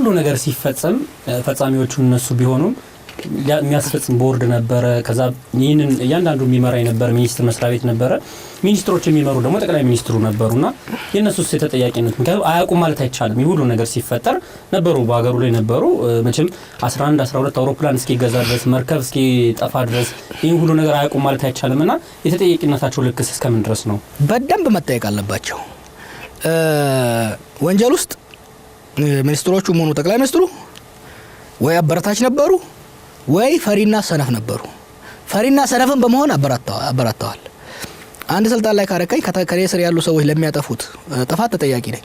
ሁሉ ነገር ሲፈጸም ፈጻሚዎቹ እነሱ ቢሆኑም የሚያስፈጽም ቦርድ ነበረ። ከዛ ይሄንን እያንዳንዱ የሚመራ የነበረ ሚኒስትር መስሪያ ቤት ነበረ። ሚኒስትሮች የሚመሩ ደግሞ ጠቅላይ ሚኒስትሩ ነበሩና የነሱስ የተጠያቂነት ምክንያቱም አያውቁም ማለት አይቻልም። ይሁሉ ነገር ሲፈጠር ነበሩ፣ በአገሩ ላይ ነበሩ። መቼም 11 12 አውሮፕላን እስኪገዛ ድረስ መርከብ እስኪጠፋ ድረስ ይሄን ሁሉ ነገር አያውቁም ማለት አይቻልምና የተጠያቂነታቸው ልክስ እስከምን ድረስ ነው? በደንብ መጠየቅ አለባቸው። ወንጀል ውስጥ ሚኒስትሮቹ ሆኑ ጠቅላይ ሚኒስትሩ ወይ አበረታች ነበሩ ወይ ፈሪና ሰነፍ ነበሩ። ፈሪና ሰነፍን በመሆን አበራተዋል። አንድ ስልጣን ላይ ካረከኝ ከኔ ስር ያሉ ሰዎች ለሚያጠፉት ጥፋት ተጠያቂ ነኝ።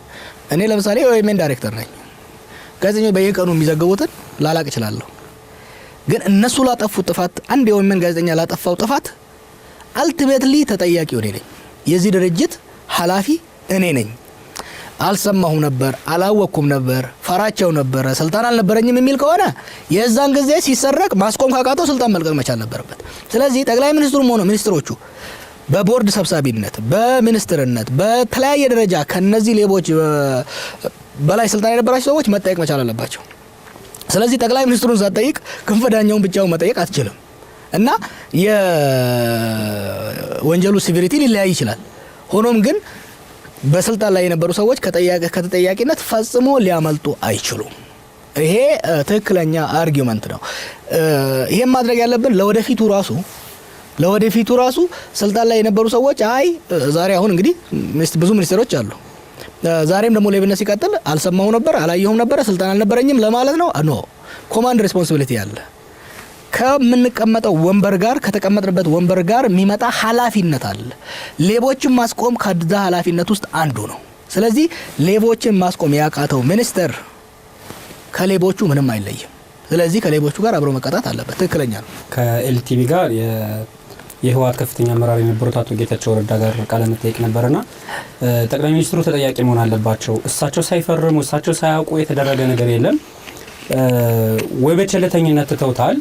እኔ ለምሳሌ ኦኤምኤን ዳይሬክተር ነኝ። ጋዜጠኞች በየቀኑ የሚዘግቡትን ላላቅ እችላለሁ። ግን እነሱ ላጠፉት ጥፋት አንድ የኦኤምኤን ጋዜጠኛ ላጠፋው ጥፋት አልቲሜትሊ ተጠያቂው እኔ ነኝ። የዚህ ድርጅት ኃላፊ እኔ ነኝ። አልሰማሁም ነበር፣ አላወቅኩም ነበር፣ ፈራቸው ነበር፣ ስልጣን አልነበረኝም የሚል ከሆነ የዛን ጊዜ ሲሰረቅ ማስቆም ካቃተው ስልጣን መልቀቅ መቻል ነበረበት። ስለዚህ ጠቅላይ ሚኒስትሩም ሆነ ሚኒስትሮቹ በቦርድ ሰብሳቢነት፣ በሚኒስትርነት፣ በተለያየ ደረጃ ከነዚህ ሌቦች በላይ ስልጣን የነበራቸው ሰዎች መጠየቅ መቻል አለባቸው። ስለዚህ ጠቅላይ ሚኒስትሩን ሳትጠይቅ ክንፈ ዳኛውን ብቻውን መጠየቅ አትችልም እና የወንጀሉ ሲቪሪቲ ሊለያይ ይችላል። ሆኖም ግን በስልጣን ላይ የነበሩ ሰዎች ከተጠያቂነት ፈጽሞ ሊያመልጡ አይችሉም። ይሄ ትክክለኛ አርጊውመንት ነው። ይሄን ማድረግ ያለብን ለወደፊቱ ራሱ ስልጣን ላይ የነበሩ ሰዎች ዛሬ አሁን እንግዲህ ብዙ ሚኒስትሮች አሉ። ዛሬም ደግሞ ሌብነት ሲቀጥል አልሰማሁ ነበር፣ አላየሁም ነበር፣ ስልጣን አልነበረኝም ለማለት ነው። ኮማንድ ሬስፖንሲቢሊቲ ያለ ከምንቀመጠው ወንበር ጋር ከተቀመጥንበት ወንበር ጋር የሚመጣ ኃላፊነት አለ። ሌቦችን ማስቆም ከዛ ኃላፊነት ውስጥ አንዱ ነው። ስለዚህ ሌቦችን ማስቆም ያቃተው ሚኒስተር ከሌቦቹ ምንም አይለይም። ስለዚህ ከሌቦቹ ጋር አብሮ መቀጣት አለበት። ትክክለኛ ነው። ከኤልቲቪ ጋር የህወሓት ከፍተኛ አመራር የነበሩት አቶ ጌታቸው ረዳ ጋር ቃለ መጠይቅ ነበርና ጠቅላይ ሚኒስትሩ ተጠያቂ መሆን አለባቸው። እሳቸው ሳይፈርሙ እሳቸው ሳያውቁ የተደረገ ነገር የለም ወይ በቸልተኝነት ተውታል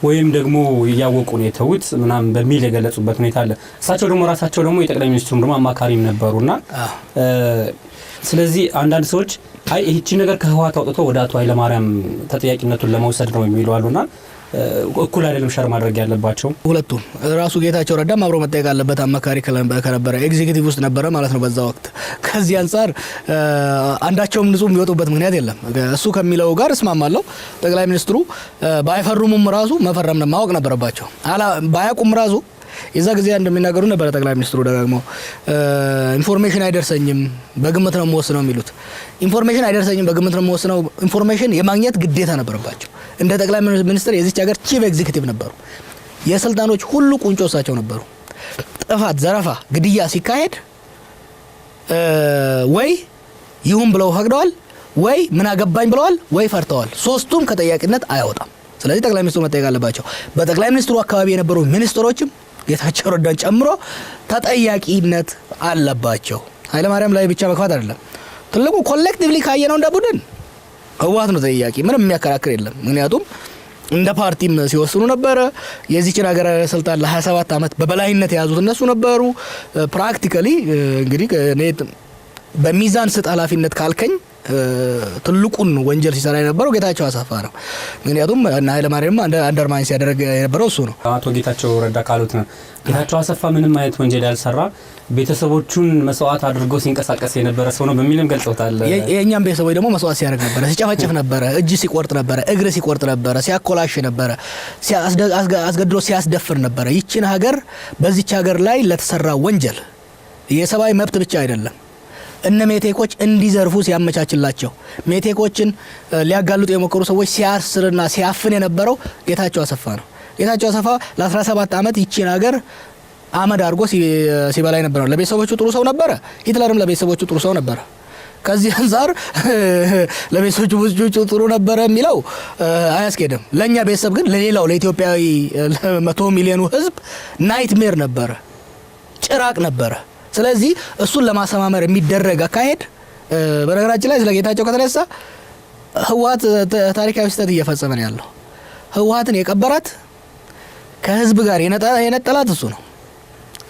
ወይም ደግሞ ያወቁ ነው የተውት ምናምን በሚል የገለጹበት ሁኔታ አለ። እሳቸው ደግሞ ራሳቸው ደግሞ የጠቅላይ ሚኒስትሩም ደግሞ አማካሪም ነበሩና ስለዚህ አንዳንድ ሰዎች ይህቺ ነገር ከህወሓት አውጥቶ ወደ አቶ ኃይለማርያም ተጠያቂነቱን ለመውሰድ ነው የሚሉ አሉና እኩል አይደለም ሸር ማድረግ ያለባቸው ሁለቱም። ራሱ ጌታቸው ረዳም አብሮ መጠየቅ አለበት። አማካሪ ከነበረ ኤግዚኪዩቲቭ ውስጥ ነበረ ማለት ነው በዛ ወቅት። ከዚህ አንፃር አንዳቸውም ንጹህ የሚወጡበት ምክንያት የለም። እሱ ከሚለው ጋር እስማማለሁ። ጠቅላይ ሚኒስትሩ ባይፈርሙም ራሱ መፈረም ማወቅ ነበረባቸው። ባያውቁም ራሱ የዛ ጊዜ እንደሚናገሩ ነበር ጠቅላይ ሚኒስትሩ ደጋግመው ኢንፎርሜሽን አይደርሰኝም በግምት ነው የምወስነው የሚሉት። ኢንፎርሜሽን አይደርሰኝም በግምት ነው የምወስነው ኢንፎርሜሽን የማግኘት ግዴታ ነበረባቸው። እንደ ጠቅላይ ሚኒስትር የዚች ሀገር ቺፍ ኤግዚኪዩቲቭ ነበሩ። የስልጣኖች ሁሉ ቁንጮ እሳቸው ነበሩ። ጥፋት፣ ዘረፋ፣ ግድያ ሲካሄድ ወይ ይሁን ብለው ፈቅደዋል፣ ወይ ምን አገባኝ ብለዋል፣ ወይ ፈርተዋል። ሶስቱም ከጠያቂነት አያወጣም። ስለዚህ ጠቅላይ ሚኒስትሩ መጠየቅ አለባቸው። በጠቅላይ ሚኒስትሩ አካባቢ የነበሩ ሚኒስትሮችም ጌታቸው ረዳን ጨምሮ ተጠያቂነት አለባቸው። ኃይለማርያም ላይ ብቻ መግፋት አይደለም። ትልቁ ኮሌክቲቭሊ ካየነው እንደ ቡድን ህወሓት ነው ተጠያቂ። ምንም የሚያከራክር የለም። ምክንያቱም እንደ ፓርቲም ሲወስኑ ነበረ። የዚህችን ሀገር ስልጣን ለ27 ዓመት በበላይነት የያዙት እነሱ ነበሩ። ፕራክቲካሊ እንግዲህ እኔ በሚዛን ስጥ ኃላፊነት ካልከኝ ትልቁን ወንጀል ሲሰራ የነበረው ጌታቸው አሰፋ ነው። ምክንያቱም እና ኃይለማርያም አንደርማይን ሲያደርግ የነበረው እሱ ነው። አቶ ጌታቸው ረዳ ካሉት ነው ጌታቸው አሰፋ ምንም አይነት ወንጀል ያልሰራ ቤተሰቦቹን መስዋዕት አድርጎ ሲንቀሳቀስ የነበረ ሰው ነው በሚልም ገልጸውታል። የኛም ቤተሰቦች ደግሞ መስዋዕት ሲያደርግ ነበረ፣ ሲጨፈጭፍ ነበረ፣ እጅ ሲቆርጥ ነበረ፣ እግር ሲቆርጥ ነበረ፣ ሲያኮላሽ ነበረ፣ አስገድሎ ሲያስደፍር ነበረ። ይችን ሀገር በዚች ሀገር ላይ ለተሰራ ወንጀል የሰብአዊ መብት ብቻ አይደለም እነ ሜቴኮች እንዲዘርፉ ሲያመቻችላቸው ሜቴኮችን ሊያጋልጡ የሞከሩ ሰዎች ሲያስርና ሲያፍን የነበረው ጌታቸው አሰፋ ነው። ጌታቸው አሰፋ ለ17 ዓመት ይቺን ሀገር አመድ አድርጎ ሲበላይ ነበር። ለቤተሰቦቹ ጥሩ ሰው ነበረ። ሂትለርም ለቤተሰቦቹ ጥሩ ሰው ነበረ። ከዚህ አንፃር ለቤተሰቦቹ ጥሩ ነበረ የሚለው አያስኬድም። ለኛ ቤተሰብ ግን ለሌላው ለኢትዮጵያዊ 100 ሚሊዮኑ ህዝብ ናይትሜር ነበረ፣ ጭራቅ ነበረ። ስለዚህ እሱን ለማሰማመር የሚደረግ አካሄድ በነገራችን ላይ ስለጌታቸው ከተነሳ ህወሓት ታሪካዊ ስህተት እየፈጸመ ነው ያለው። ህወሓትን የቀበራት ከህዝብ ጋር የነጠላት እሱ ነው።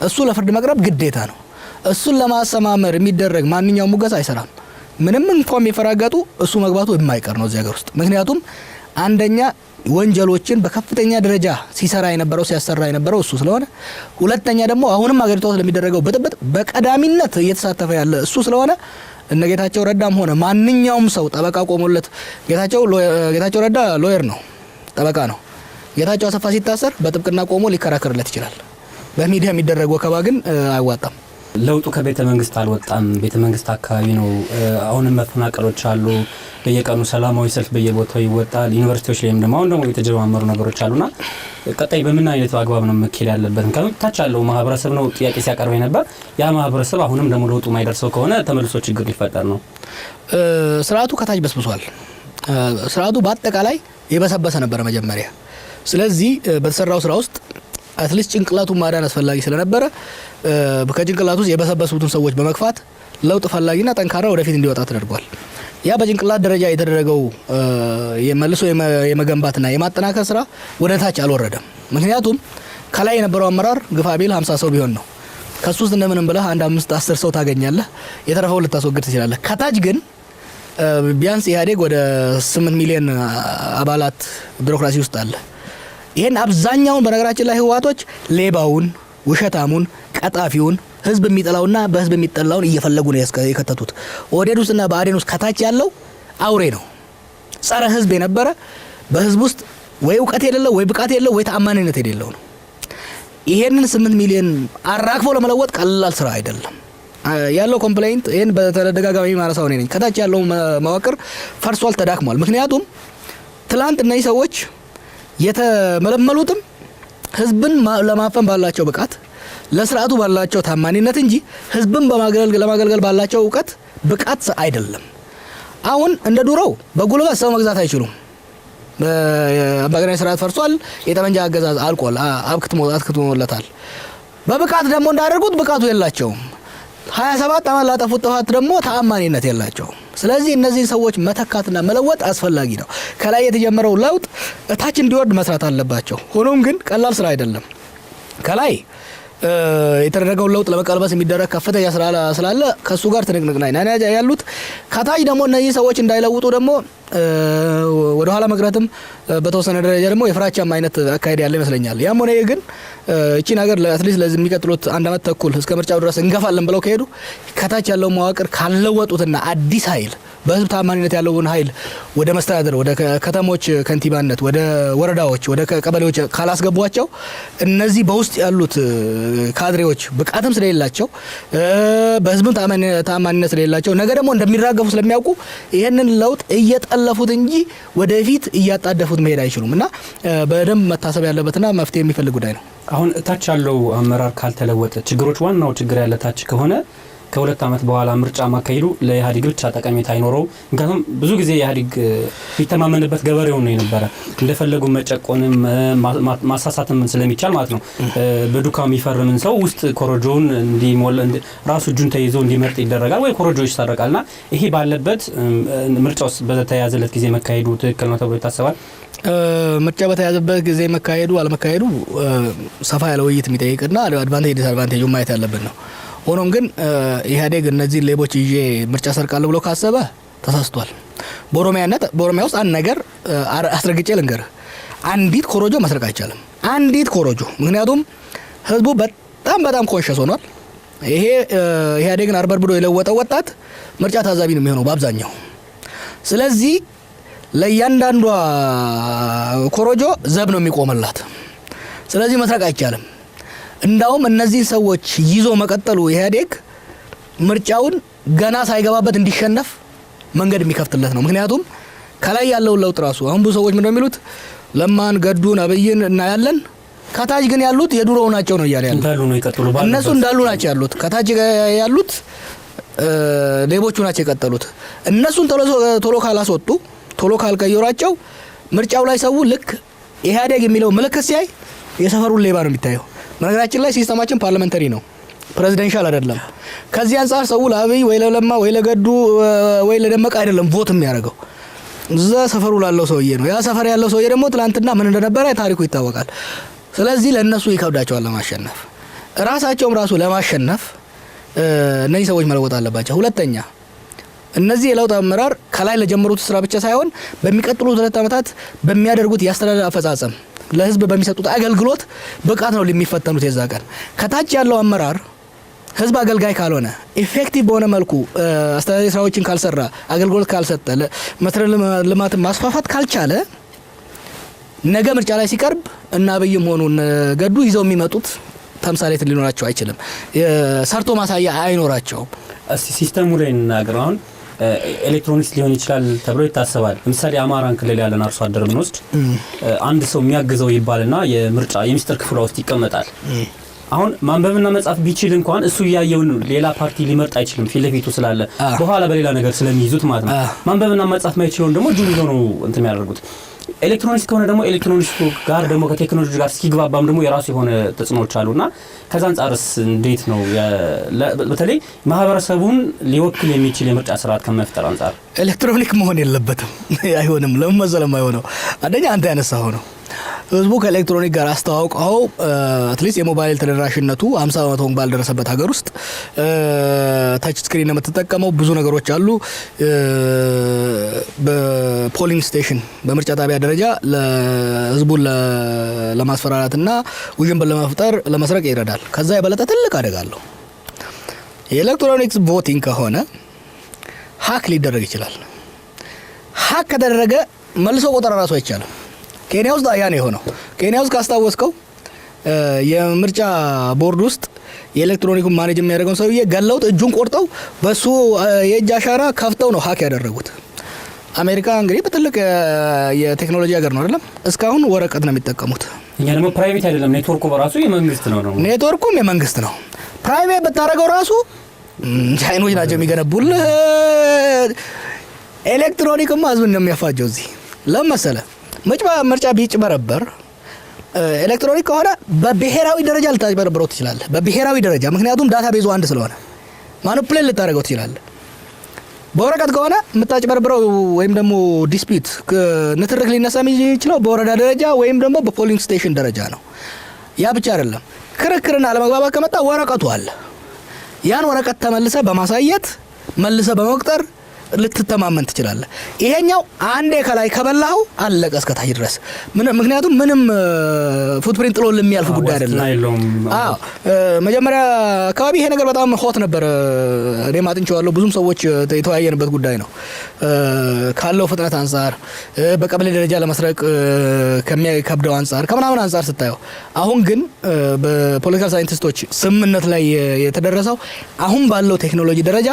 እሱ ለፍርድ መቅረብ ግዴታ ነው። እሱን ለማሰማመር የሚደረግ ማንኛውም ሙገሳ አይሰራም። ምንም እንኳን የፈራገጡ እሱ መግባቱ የማይቀር ነው እዚህ ሀገር ውስጥ። ምክንያቱም አንደኛ ወንጀሎችን በከፍተኛ ደረጃ ሲሰራ የነበረው እሱ ስለሆነ፣ ሁለተኛ ደግሞ አሁንም ሀገሪቷ ውስጥ ለሚደረገው ብጥብጥ በቀዳሚነት እየተሳተፈ ያለ እሱ ስለሆነ እነ ጌታቸው ረዳም ሆነ ማንኛውም ሰው ጠበቃ ቆሞለት፣ ጌታቸው ረዳ ሎየር ነው፣ ጠበቃ ነው። ጌታቸው አሰፋ ሲታሰር በጥብቅና ቆሞ ሊከራከርለት ይችላል። በሚዲያ የሚደረግ ወከባ ግን አይዋጣም። ለውጡ ከቤተ መንግስት አልወጣም። ቤተ መንግስት አካባቢ ነው። አሁንም መፈናቀሎች አሉ። በየቀኑ ሰላማዊ ሰልፍ በየቦታው ይወጣል። ዩኒቨርሲቲዎች ላይም ደግሞ አሁን ደግሞ የተጀማመሩ ነገሮች አሉና ቀጣይ በምን አይነት አግባብ ነው መከል ያለበት? ታች ያለው ማህበረሰብ ነው ጥያቄ ሲያቀርብ ነበር። ያ ማህበረሰብ አሁንም ደግሞ ለውጡ ማይደርሰው ከሆነ ተመልሶ ችግር ሊፈጠር ነው። ስርዓቱ ከታች በስብሷል። ስርዓቱ በአጠቃላይ የበሰበሰ ነበር መጀመሪያ። ስለዚህ በተሰራው ስራ ውስጥ አትሊስት ጭንቅላቱን ማዳን አስፈላጊ ስለነበረ ከጭንቅላቱ ውስጥ የበሰበሱትን ሰዎች በመግፋት ለውጥ ፈላጊና ጠንካራ ወደፊት እንዲወጣ ተደርጓል። ያ በጭንቅላት ደረጃ የተደረገው የመልሶ የመገንባትና የማጠናከር ስራ ወደ ታች አልወረደም። ምክንያቱም ከላይ የነበረው አመራር ግፋቢል 50 ሰው ቢሆን ነው። ከሱ ውስጥ እንደምንም ብለህ 5-10 ሰው ታገኛለህ፣ የተረፈው ልታስወግድ ትችላለህ። ከታች ግን ቢያንስ ኢህአዴግ ወደ 8 ሚሊዮን አባላት ቢሮክራሲ ውስጥ አለ። ይሄን አብዛኛውን በነገራችን ላይ ህወሓቶች ሌባውን፣ ውሸታሙን፣ ቀጣፊውን ህዝብ የሚጠላውና በህዝብ የሚጠላውን እየፈለጉ ነው የከተቱት። ኦህዴድ ውስጥና በአዴን ውስጥ ከታች ያለው አውሬ ነው። ጸረ ህዝብ የነበረ በህዝብ ውስጥ ወይ እውቀት የሌለው ወይ ብቃት የሌለው ወይ ተአማኒነት የሌለው ነው። ይሄንን 8 ሚሊዮን አራግፎ ለመለወጥ ቀላል ስራ አይደለም። ያለው ኮምፕሌንት ይሄን በተደጋጋሚ ማረሳው ነኝ። ከታች ያለው መዋቅር ፈርሷል፣ ተዳክሟል። ምክንያቱም ትላንት እነዚህ ሰዎች የተመለመሉትም ህዝብን ለማፈን ባላቸው ብቃት ለስርዓቱ ባላቸው ታማኒነት እንጂ ህዝብን ለማገልገል ባላቸው እውቀት ብቃት አይደለም። አሁን እንደ ዱሮው በጉልበት ሰው መግዛት አይችሉም። በአገራዊ ስርዓት ፈርሷል። የጠመንጃ አገዛዝ አልቋል፣ አብክትሞለታል። በብቃት ደግሞ እንዳደረጉት ብቃቱ የላቸውም። 27 ዓመት ላጠፉት ጥፋት ደግሞ ተአማኒነት የላቸውም። ስለዚህ እነዚህን ሰዎች መተካትና መለወጥ አስፈላጊ ነው። ከላይ የተጀመረው ለውጥ እታች እንዲወርድ መስራት አለባቸው። ሆኖም ግን ቀላል ስራ አይደለም። ከላይ የተደረገው ለውጥ ለመቀልበስ የሚደረግ ከፍተኛ ስራ ስላለ ከሱ ጋር ትንቅንቅ ላይ ያሉት። ከታች ደግሞ እነዚህ ሰዎች እንዳይለውጡ ደግሞ ወደ ኋላ መቅረትም በተወሰነ ደረጃ ደግሞ የፍራቻም አይነት አካሄድ ያለ ይመስለኛል። ያም ሆነ ግን እቺን ሀገር አትሊስት ለዚህ የሚቀጥሉት 1 ዓመት ተኩል እስከ ምርጫው ድረስ እንገፋለን ብለው ከሄዱ ከታች ያለው መዋቅር ካልለወጡትና አዲስ ኃይል በህዝብ ታማኝነት ያለውን ኃይል ወደ መስተዳደር፣ ወደ ከተሞች ከንቲባነት፣ ወደ ወረዳዎች፣ ወደ ቀበሌዎች ካላስገቧቸው እነዚህ በውስጥ ያሉት ካድሬዎች ብቃትም ስለሌላቸው በህዝብ ታማኝነት ስለሌላቸው ነገ ደግሞ እንደሚራገፉ ስለሚያውቁ ይሄንን ለውጥ እየጠለፉት እንጂ ወደፊት እያጣደፉት መሄድ አይችሉም እና በደንብ መታሰብ ያለበትና መፍትሄ የሚፈልግ ጉዳይ ነው። አሁን ታች ያለው አመራር ካልተለወጠ ችግሮች ዋናው ችግር ያለ ታች ከሆነ ከ2 ዓመት በኋላ ምርጫ ማካሄዱ ለኢህአዴግ ብቻ ጠቀሜታ አይኖረው። ምክንያቱም ብዙ ጊዜ ኢህአዴግ የሚተማመንበት ገበሬው ነው የነበረ። እንደፈለጉ መጨቆንም ማሳሳትም ስለሚቻል ማለት ነው። በዱካ የሚፈርምን ሰው ውስጥ ኮሮጆውን እንዲሞላ ራሱ እጁን ተይዞ እንዲመርጥ ይደረጋል ወይ ኮሮጆ ይሰረቃልና ይሄ ባለበት ምርጫው በተያዘለት ጊዜ መካሄዱ ትክክል ነው ተብሎ ይታሰባል። ምርጫ በተያዘበት ጊዜ መካሄዱ አለመካሄዱ ሰፋ ያለ ውይይት የሚጠይቅና አድቫንቴጅ ዲስአድቫንቴጁ ማየት ያለብን ነው። ሆኖም ግን ኢህአዴግ እነዚህ ሌቦች ይዤ ምርጫ ሰርቃለሁ ብሎ ካሰበ ተሳስቷል። በኦሮሚያ ውስጥ አንድ ነገር አስረግጬ ልንገርህ፣ አንዲት ኮሮጆ መስረቅ አይቻልም። አንዲት ኮሮጆ። ምክንያቱም ህዝቡ በጣም ኮንሸስ ሆኗል። ይሄ ኢህአዴግን አርበርብዶ የለወጠው ወጣት ምርጫ ታዛቢ ነው የሚሆነው በአብዛኛው። ስለዚህ ለእያንዳንዷ ኮሮጆ ዘብ ነው የሚቆምላት። ስለዚህ መስረቅ አይቻልም። እንዳውም እነዚህን ሰዎች ይዞ መቀጠሉ ኢህአዴግ ምርጫውን ገና ሳይገባበት እንዲሸነፍ መንገድ የሚከፍትለት ነው። ምክንያቱም ከላይ ያለው ለውጥ ራሱ አሁን ብዙ ሰዎች ምን እንደሚሉት ለማን፣ ገዱን፣ አብይን እናያለን፣ ከታች ግን ያሉት የዱሮው ናቸው ነው እያለ ያለው። እነሱ እንዳሉ ናቸው ያሉት። ከታች ያሉት ሌቦቹ ናቸው የቀጠሉት። እነሱን ቶሎ ካላስወጡ፣ ቶሎ ካልቀየሯቸው ምርጫው ላይ ሰው ልክ ኢህአዴግ የሚለው ምልክት ሲያይ የሰፈሩን ሌባ ነው የሚታየው። በነገራችን ላይ ሲስተማችን ፓርላሜንታሪ ነው፣ ፕሬዚደንሻል አይደለም። ከዚህ አንፃር ሰው ለአብይ ወይ ለለማ ወይ ለገዱ ወይ ለደመቀ አይደለም ቮት የሚያደርገው፣ እዛ ሰፈሩ ላለው ሰውዬ ነው። ያ ሰፈር ያለው ሰውዬ ደግሞ ትላንትና ምን እንደነበረ ታሪኩ ይታወቃል። ስለዚህ ለነሱ ይከብዳቸዋል ለማሸነፍ። ራሳቸውም ራሱ ለማሸነፍ እነዚህ ሰዎች መለወጥ አለባቸው። ሁለተኛ እነዚህ የለውጥ አመራር ከላይ ለጀመሩት ስራ ብቻ ሳይሆን በሚቀጥሉት 2 ዓመታት በሚያደርጉት ያስተዳደር አፈጻጸም ለህዝብ በሚሰጡት አገልግሎት ብቃት ነው ለሚፈተኑት የዛ ቀን ከታች ያለው አመራር ህዝብ አገልጋይ ካልሆነ ኢፌክቲቭ በሆነ መልኩ አስተዳደር ስራዎችን ካልሰራ አገልግሎት ካልሰጠ መሰረተ ልማት ማስፋፋት ካልቻለ ነገ ምርጫ ላይ ሲቀርብ እና አብይም ሆኑ ገዱ ይዘው የሚመጡት ተምሳሌት ሊኖራቸው አይችልም ሰርቶ ማሳያ አይኖራቸውም ሲስተሙ ላይ እናግራውን ኤሌክትሮኒክስ ሊሆን ይችላል ተብሎ ይታሰባል ለምሳሌ አማራን ክልል ያለን አርሶ አደር ምን ውስጥ አንድ ሰው የሚያግዘው ይባልና የምርጫ የሚስተር ክፍሏ ውስጥ ይቀመጣል አሁን ማንበብና መጻፍ ቢችል እንኳን እሱ ያየውን ሌላ ፓርቲ ሊመርጥ አይችልም ፊለፊቱ ስላለ በኋላ በሌላ ነገር ስለሚይዙት ማለት ነው ማንበብና መጻፍ ማይችሉን ደግሞ ጁኒ ነው እንት የሚያደርጉት ኤሌክትሮኒክስ ከሆነ ደግሞ ኤሌክትሮኒክስ ጋር ደግሞ ከቴክኖሎጂ ጋር ሲግባባም ደግሞ የራሱ የሆነ ተጽዕኖዎች አሉና ከዛ አንፃርስ እንዴት ነው በተለይ ማህበረሰቡን ሊወክል የሚችል የምርጫ ስርዓት ከመፍጠር አንፃር ኤሌክትሮኒክ መሆን የለበትም አይሆንም ለምን አይሆነው አንደኛ አንተ ያነሳው ነው ህዝቡ ከኤሌክትሮኒክ ጋር አስተዋውቀው አትሊስት የሞባይል ተደራሽነቱ 50% ባልደረሰበት ሀገር ውስጥ ታች ስክሪን የምትጠቀመው ብዙ ነገሮች አሉ በፖሊንግ ስቴሽን በምርጫ ጣቢያ ደረጃ ለህዝቡን ለማስፈራራትና ውዥንብር ለመፍጠር ለመስረቅ ይረዳል ከዛ የበለጠ ትልቅ አደጋ አለው የኤሌክትሮኒክስ ቮቲንግ ከሆነ ሃክ ሊደረግ ይችላል ሃክ ከተደረገ መልሶ ቆጠራ ራሱ አይቻልም ኬንያ ውስጥ አያኔ ሆኖ ኬንያ ውስጥ ካስታወስከው የምርጫ ቦርድ ውስጥ የኤሌክትሮኒኩን ማኔጅ የሚያደርገው ሰውዬ ገለውት እጁን ቆርጠው በሱ የእጅ አሻራ ከፍተው ነው ሃክ ያደረጉት አሜሪካ እንግዲህ በትልቅ የቴክኖሎጂ ሀገር ነው አይደለም እስካሁን ወረቀት ነው የሚጠቀሙት እኛ ደግሞ ፕራይቬት አይደለም ኔትወርኩ በራሱ የመንግስት ነው ኔትወርኩም የመንግስት ነው ፕራይቬት በታረገው ራሱ ቻይኖች ናቸው የሚገነቡልህ ኤሌክትሮኒክማ ህዝብ ነው የሚያፋጀው እዚህ ለመሰለ ምርጫ ቢጭበረበር ኤሌክትሮኒክ ከሆነ በብሔራዊ ደረጃ ልታጭበረብረው ትችላለህ በብሔራዊ ደረጃ ምክንያቱም ዳታቤዙ አንድ ስለሆነ ማኒፑሌት ልታደርገው ትችላለህ በወረቀት ከሆነ የምታጭበረብረው ወይም ደግሞ ዲስፒት ንትርክ ሊነሳ የሚችለው በወረዳ ደረጃ ወይም ደግሞ በፖሊንግ ስቴሽን ደረጃ ነው ያ ብቻ አይደለም ክርክርና አለመግባባት ከመጣ ወረቀቱ አለ ያን ወረቀት ተመልሰ በማሳየት መልሰ በመቁጠር ልትተማመን ትችላለህ ይሄኛው አንዴ ከላይ ከበላው አለቀ እስከታች ድረስ ምክንያቱም ምንም ፉትፕሪንት ጥሎ ለሚያልፍ ጉዳይ አይደለም አዎ መጀመሪያ አካባቢ ይሄ ነገር በጣም ሆት ነበር እኔ ማጥንቻለሁ ብዙም ሰዎች የተወያየንበት ጉዳይ ነው ካለው ፍጥነት አንፃር በቀበሌ ደረጃ ለመስረቅ ከሚከብደው አንፃር ከምናምን አንፃር ስታየው አሁን ግን በፖለቲካል ሳይንቲስቶች ስምምነት ላይ የተደረሰው አሁን ባለው ቴክኖሎጂ ደረጃ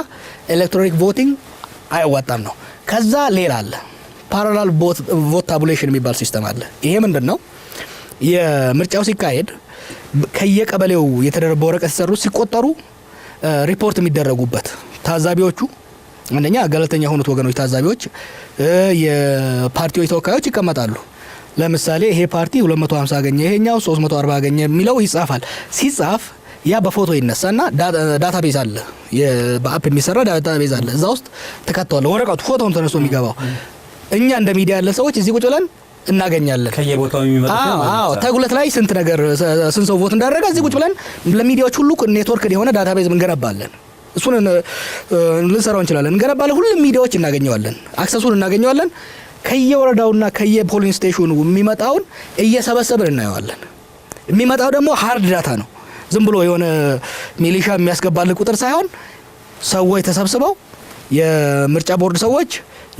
ኤሌክትሮኒክ ቮቲንግ አይዋጣም ነው ከዛ ሌላ አለ ፓራላል ቮት ታቡሌሽን የሚባል ሲስተም አለ ይሄ ምንድነው የምርጫው ሲካሄድ ከየቀበሌው የተደረበ ወረቀት ሲሰሩ ሲቆጠሩ ሪፖርት የሚደረጉበት ታዛቢዎቹ አንደኛ ገለልተኛ ሆኑት ወገኖች ታዛቢዎች የፓርቲዎች ተወካዮች ይቀመጣሉ ለምሳሌ ይሄ ፓርቲ 250 አገኘ ይሄኛው 340 አገኘ የሚለው ይጻፋል ሲጻፍ ያ በፎቶ ይነሳና ዳታቤዝ አለ በአፕ የሚሰራ ዳታቤዝ አለ እዛ ውስጥ ተከቷል ወረቀቱ ፎቶውን ተነስቶ የሚገባው እኛ እንደ ሚዲያ ያለ ሰዎች እዚህ ቁጭ ብለን እናገኛለን ከየቦታው የሚመጣው አዎ ተጉለት ላይ ስንት ነገር ስንት ሰው ቮት እንዳደረገ እዚህ ቁጭ ብለን ለሚዲያዎች ሁሉ ኔትወርክ የሆነ ዳታቤዝ እንገነባለን እሱን ልንሰራው እንችላለን እንገነባለን ሁሉ ሚዲያዎች እናገኘዋለን አክሰሱን እናገኘዋለን ከየወረዳውና ከየፖሊንግ ስቴሽኑ የሚመጣውን እየሰበሰብን እናየዋለን የሚመጣው ደግሞ ሃርድ ዳታ ነው ዝም ብሎ የሆነ ሚሊሻ የሚያስገባል ቁጥር ሳይሆን ሰዎች ተሰብስበው የምርጫ ቦርድ ሰዎች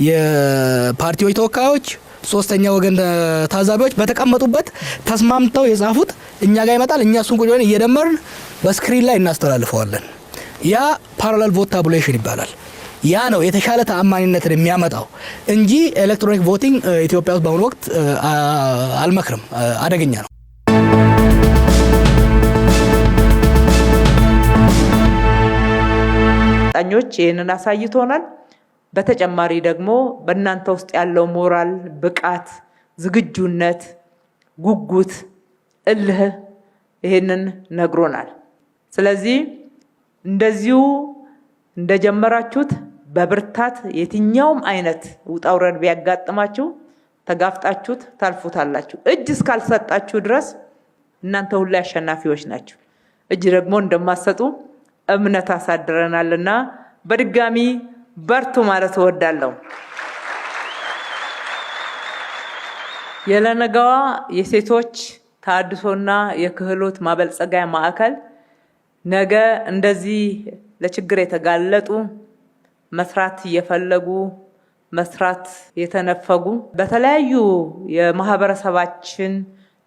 የፓርቲዎች ተወካዮች ሶስተኛ ወገን ታዛቢዎች በተቀመጡበት ተስማምተው የጻፉት እኛ ጋር ይመጣል እኛ እሱን ቁጭ ብለን እየደመርን በስክሪን ላይ እናስተላልፈዋለን ያ ፓራላል ቮት ታቡሌሽን ይባላል ያ ነው የተሻለ ተአማኒነትን የሚያመጣው እንጂ ኤሌክትሮኒክ ቮቲንግ ኢትዮጵያ ውስጥ በአሁኑ ወቅት አልመክርም አደገኛ ነው ጣኞች ይሄንን አሳይቶናል በተጨማሪ ደግሞ በእናንተ ውስጥ ያለው ሞራል ብቃት ዝግጁነት ጉጉት እልህ ይሄንን ነግሮናል ስለዚህ እንደዚሁ እንደጀመራችሁት በብርታት የትኛውም አይነት ውጣውረድ ቢያጋጥማችሁ ተጋፍጣችሁት ታልፉታላችሁ እጅ እስካልሰጣችሁ ድረስ እናንተ ሁሉ አሸናፊዎች ናችሁ እጅ ደግሞ እንደማሰጡ እምነት አሳድረናልና በድጋሚ በርቱ ማለት እወዳለሁ። የለነገዋ የሴቶች ተሃድሶና የክህሎት ማበልጸጊያ ማዕከል ነገ እንደዚህ ለችግር የተጋለጡ መስራት እየፈለጉ መስራት የተነፈጉ በተለያዩ የማህበረሰባችን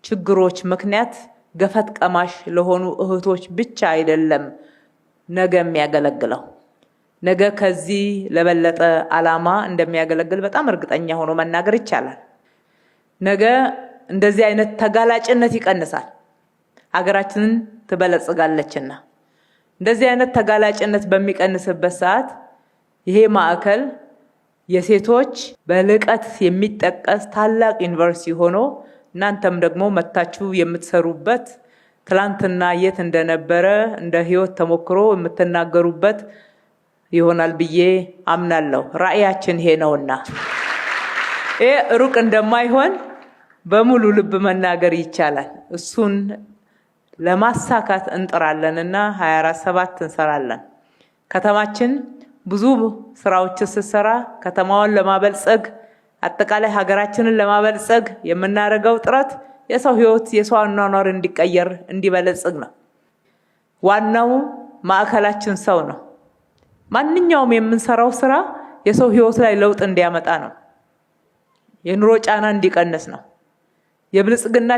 ችግሮች ምክንያት ገፈት ቀማሽ ለሆኑ እህቶች ብቻ አይደለም ነገ የሚያገለግለው። ነገ ከዚህ ለበለጠ ዓላማ እንደሚያገለግል በጣም እርግጠኛ ሆኖ መናገር ይቻላል። ነገ እንደዚህ አይነት ተጋላጭነት ይቀንሳል፣ ሀገራችንን ትበለጽጋለችና። እንደዚህ አይነት ተጋላጭነት በሚቀንስበት ሰዓት ይሄ ማዕከል የሴቶች በልቀት የሚጠቀስ ታላቅ ዩኒቨርሲቲ ሆኖ እናንተም ደግሞ መታችሁ የምትሰሩበት ትላንትና የት እንደነበረ እንደ ህይወት ተሞክሮ የምትናገሩበት ይሆናል ብዬ አምናለሁ። ራዕያችን ይሄ ነውና ይሄ ሩቅ እንደማይሆን በሙሉ ልብ መናገር ይቻላል። እሱን ለማሳካት እንጥራለንና 24/7 እንሰራለን። ከተማችን ብዙ ስራዎችን ስትሰራ ከተማዋን ለማበልጸግ አጠቃላይ ሀገራችንን ለማበልጸግ የምናደርገው ጥረት የሰው ህይወት የሰው አኗኗር እንዲቀየር እንዲበለጽግ ነው። ዋናው ማዕከላችን ሰው ነው። ማንኛውም የምንሰራው ስራ የሰው ህይወት ላይ ለውጥ እንዲያመጣ ነው። የኑሮ ጫና እንዲቀንስ ነው። የብልጽግና